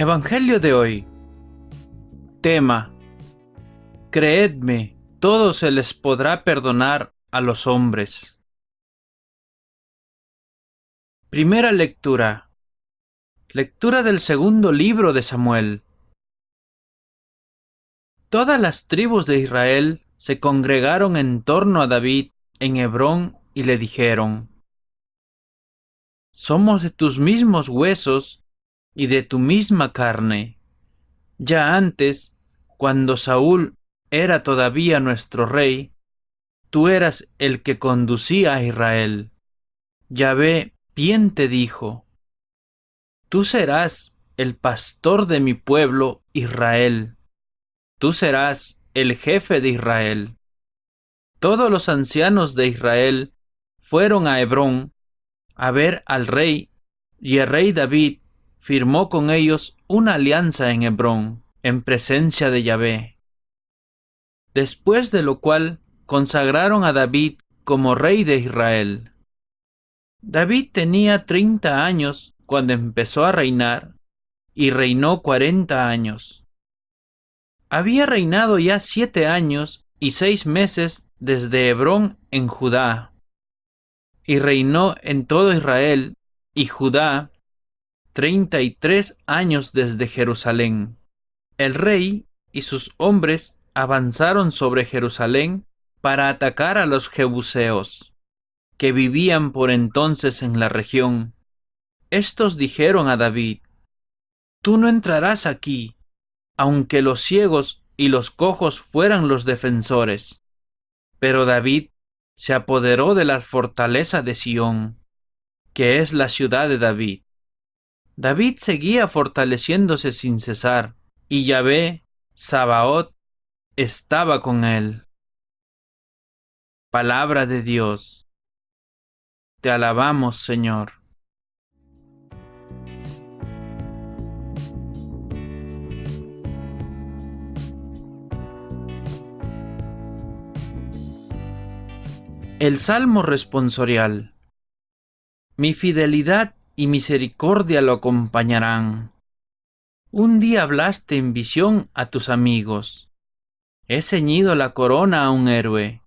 Evangelio de hoy. Tema: Creedme, todo se les podrá perdonar a los hombres. Primera lectura. Lectura del segundo libro de Samuel. Todas las tribus de Israel se congregaron en torno a David en Hebrón y le dijeron: Somos de tus mismos huesos y de tu misma carne. Ya antes, cuando Saúl era todavía nuestro rey, tú eras el que conducía a Israel. Yahvé bien te dijo: Tú serás el pastor de mi pueblo Israel. Tú serás el jefe de Israel. Todos los ancianos de Israel fueron a Hebrón a ver al rey, y el rey David firmó con ellos una alianza en Hebrón, en presencia de Yahvé. Después de lo cual consagraron a David como rey de Israel. David tenía 30 años cuando empezó a reinar, y reinó 40 años. Había reinado ya 7 años y 6 meses desde Hebrón en Judá, y reinó en todo Israel y Judá 33 años desde Jerusalén. El rey y sus hombres avanzaron sobre Jerusalén para atacar a los jebuseos, que vivían por entonces en la región. Estos dijeron a David: Tú no entrarás aquí, aunque los ciegos y los cojos fueran los defensores. Pero David se apoderó de la fortaleza de Sión, que es la ciudad de David. David seguía fortaleciéndose sin cesar, y Yahvé, Sabaoth, estaba con él. Palabra de Dios. Te alabamos, Señor. El Salmo responsorial. Mi fidelidad y misericordia lo acompañarán. Un día hablaste en visión a tus amigos. He ceñido la corona a un héroe.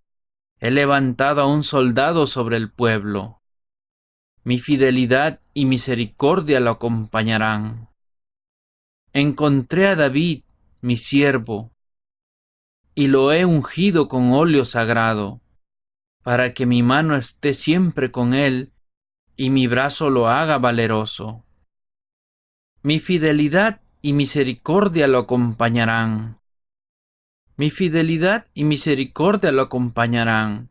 He levantado a un soldado sobre el pueblo. Mi fidelidad y misericordia lo acompañarán. Encontré a David, mi siervo, y lo he ungido con óleo sagrado, para que mi mano esté siempre con él y mi brazo lo haga valeroso. Mi fidelidad y misericordia lo acompañarán. Mi fidelidad y misericordia lo acompañarán.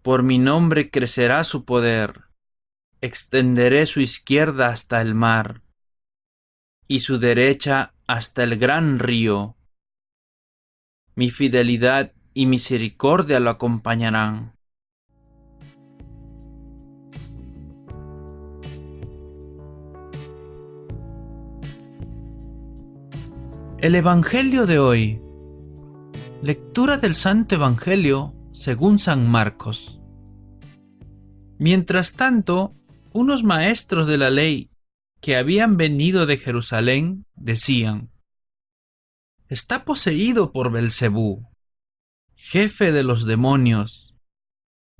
Por mi nombre crecerá su poder. Extenderé su izquierda hasta el mar, y su derecha hasta el gran río. Mi fidelidad y misericordia lo acompañarán. El Evangelio de hoy. Lectura del Santo Evangelio según San Marcos. Mientras tanto, unos maestros de la ley que habían venido de Jerusalén decían: Está poseído por Belcebú, jefe de los demonios,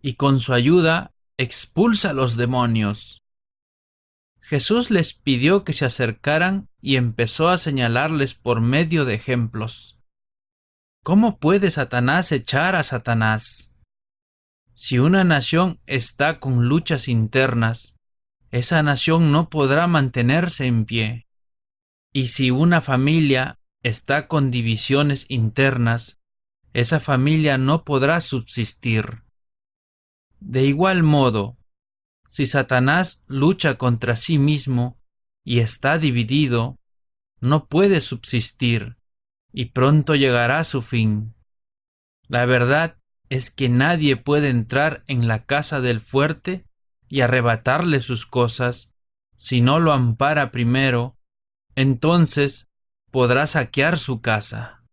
y con su ayuda expulsa a los demonios. Jesús les pidió que se acercaran y empezó a señalarles por medio de ejemplos. ¿Cómo puede Satanás echar a Satanás? Si una nación está con luchas internas, esa nación no podrá mantenerse en pie. Y si una familia está con divisiones internas, esa familia no podrá subsistir. De igual modo, si Satanás lucha contra sí mismo y está dividido, no puede subsistir y pronto llegará a su fin. La verdad es que nadie puede entrar en la casa del fuerte y arrebatarle sus cosas si no lo ampara primero. Entonces podrá saquear su casa.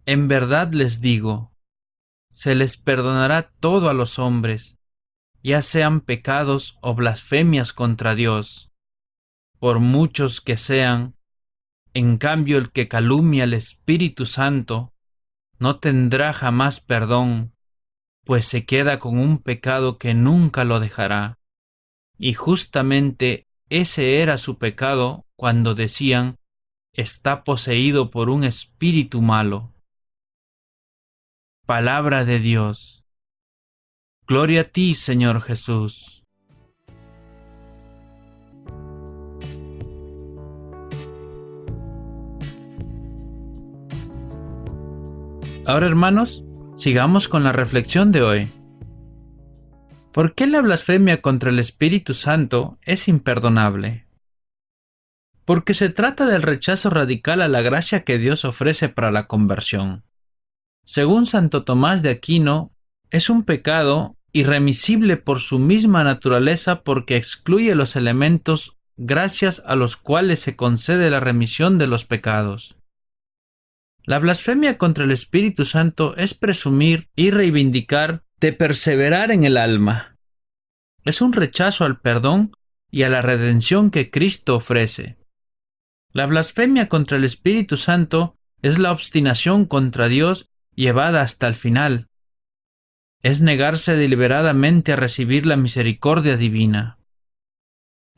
En verdad les digo, se les perdonará todo a los hombres, ya sean pecados o blasfemias contra Dios, por muchos que sean, En cambio, el que calumnia al Espíritu Santo no tendrá jamás perdón, pues se queda con un pecado que nunca lo dejará. Y justamente ese era su pecado cuando decían: está poseído por un espíritu malo. Palabra de Dios. Gloria a ti, Señor Jesús. Ahora, hermanos, sigamos con la reflexión de hoy. ¿Por qué la blasfemia contra el Espíritu Santo es imperdonable? Porque se trata del rechazo radical a la gracia que Dios ofrece para la conversión. Según Santo Tomás de Aquino, es un pecado irremisible por su misma naturaleza porque excluye los elementos gracias a los cuales se concede la remisión de los pecados. La blasfemia contra el Espíritu Santo es presumir y reivindicar de perseverar en el alma. Es un rechazo al perdón y a la redención que Cristo ofrece. La blasfemia contra el Espíritu Santo es la obstinación contra Dios llevada hasta el final. Es negarse deliberadamente a recibir la misericordia divina.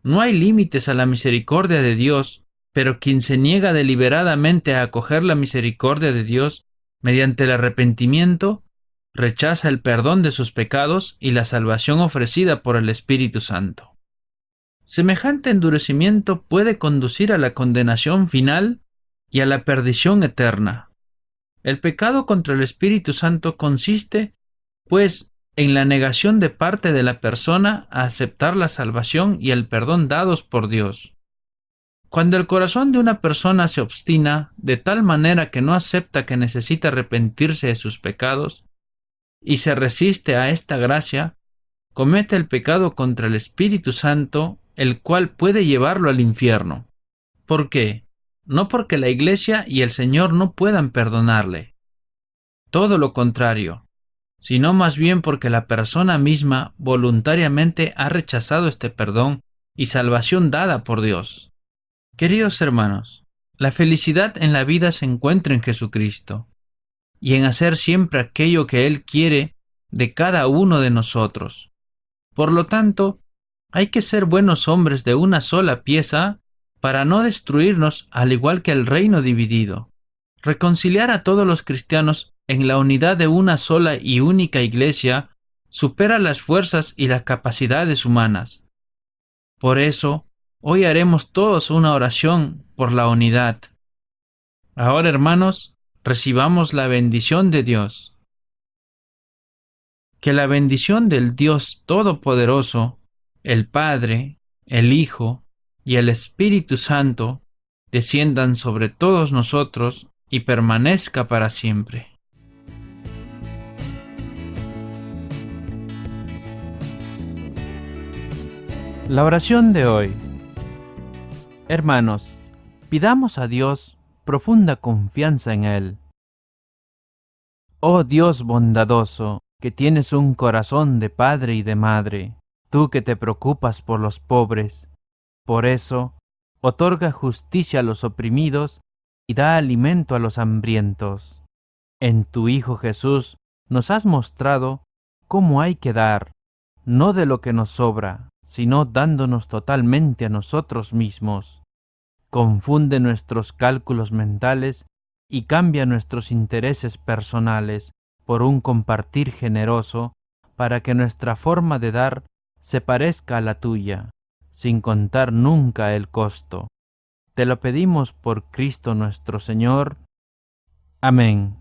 No hay límites a la misericordia de Dios, pero quien se niega deliberadamente a acoger la misericordia de Dios mediante el arrepentimiento, rechaza el perdón de sus pecados y la salvación ofrecida por el Espíritu Santo. Semejante endurecimiento puede conducir a la condenación final y a la perdición eterna. El pecado contra el Espíritu Santo consiste, pues, en la negación de parte de la persona a aceptar la salvación y el perdón dados por Dios. Cuando el corazón de una persona se obstina de tal manera que no acepta que necesita arrepentirse de sus pecados y se resiste a esta gracia, comete el pecado contra el Espíritu Santo, el cual puede llevarlo al infierno. ¿Por qué? No porque la Iglesia y el Señor no puedan perdonarle. Todo lo contrario, sino más bien porque la persona misma voluntariamente ha rechazado este perdón y salvación dada por Dios. Queridos hermanos, la felicidad en la vida se encuentra en Jesucristo y en hacer siempre aquello que Él quiere de cada uno de nosotros. Por lo tanto, hay que ser buenos hombres de una sola pieza para no destruirnos al igual que el reino dividido. Reconciliar a todos los cristianos en la unidad de una sola y única iglesia supera las fuerzas y las capacidades humanas. Por eso, hoy haremos todos una oración por la unidad. Ahora, hermanos, recibamos la bendición de Dios. Que la bendición del Dios Todopoderoso, el Padre, el Hijo y el Espíritu Santo desciendan sobre todos nosotros y permanezca para siempre. La oración de hoy. Hermanos, pidamos a Dios profunda confianza en Él. Oh Dios bondadoso, que tienes un corazón de padre y de madre, tú que te preocupas por los pobres, por eso, otorga justicia a los oprimidos y da alimento a los hambrientos. En tu Hijo Jesús nos has mostrado cómo hay que dar, no de lo que nos sobra, sino dándonos totalmente a nosotros mismos. Confunde nuestros cálculos mentales y cambia nuestros intereses personales por un compartir generoso para que nuestra forma de dar se parezca a la tuya, sin contar nunca el costo. Te lo pedimos por Cristo nuestro Señor. Amén.